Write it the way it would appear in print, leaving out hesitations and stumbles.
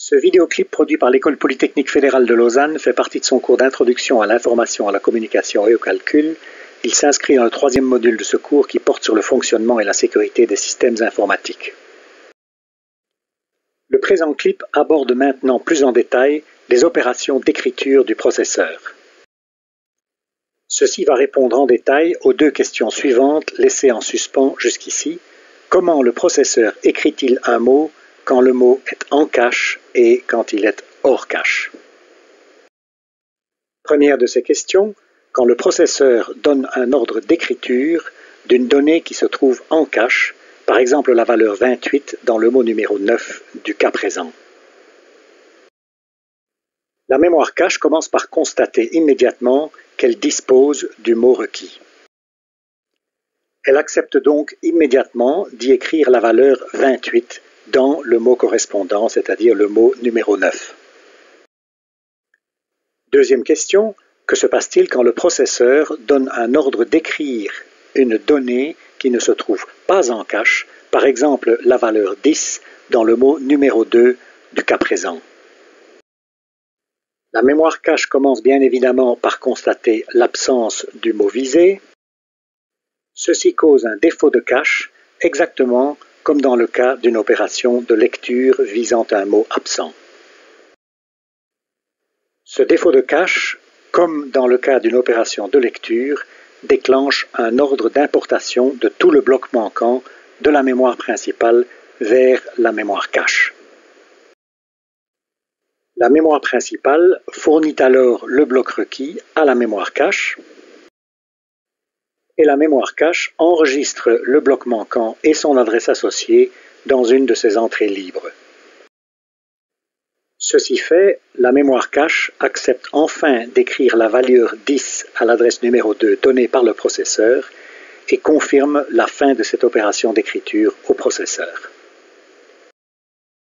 Ce vidéoclip produit par l'École polytechnique fédérale de Lausanne fait partie de son cours d'introduction à l'information, à la communication et au calcul. Il s'inscrit dans le 3e module de ce cours qui porte sur le fonctionnement et la sécurité des systèmes informatiques. Le présent clip aborde maintenant plus en détail les opérations d'écriture du processeur. Ceci va répondre en détail aux deux questions suivantes laissées en suspens jusqu'ici. Comment le processeur écrit-il un mot quand le mot est en cache et quand il est hors cache? Première de ces questions, quand le processeur donne un ordre d'écriture d'une donnée qui se trouve en cache, par exemple la valeur 28 dans le mot numéro 9 du cas présent. La mémoire cache commence par constater immédiatement qu'elle dispose du mot requis. Elle accepte donc immédiatement d'y écrire la valeur 28 dans le mot correspondant, c'est-à-dire le mot numéro 9. Deuxième question, que se passe-t-il quand le processeur donne un ordre d'écrire une donnée qui ne se trouve pas en cache, par exemple la valeur 10 dans le mot numéro 2 du cas présent? La mémoire cache commence bien évidemment par constater l'absence du mot visé. Ceci cause un défaut de cache, exactement comme dans le cas d'une opération de lecture visant un mot absent. Ce défaut de cache, comme dans le cas d'une opération de lecture, déclenche un ordre d'importation de tout le bloc manquant de la mémoire principale vers la mémoire cache. La mémoire principale fournit alors le bloc requis à la mémoire cache et la mémoire cache enregistre le bloc manquant et son adresse associée dans une de ses entrées libres. Ceci fait, la mémoire cache accepte enfin d'écrire la valeur 10 à l'adresse numéro 2 donnée par le processeur et confirme la fin de cette opération d'écriture au processeur.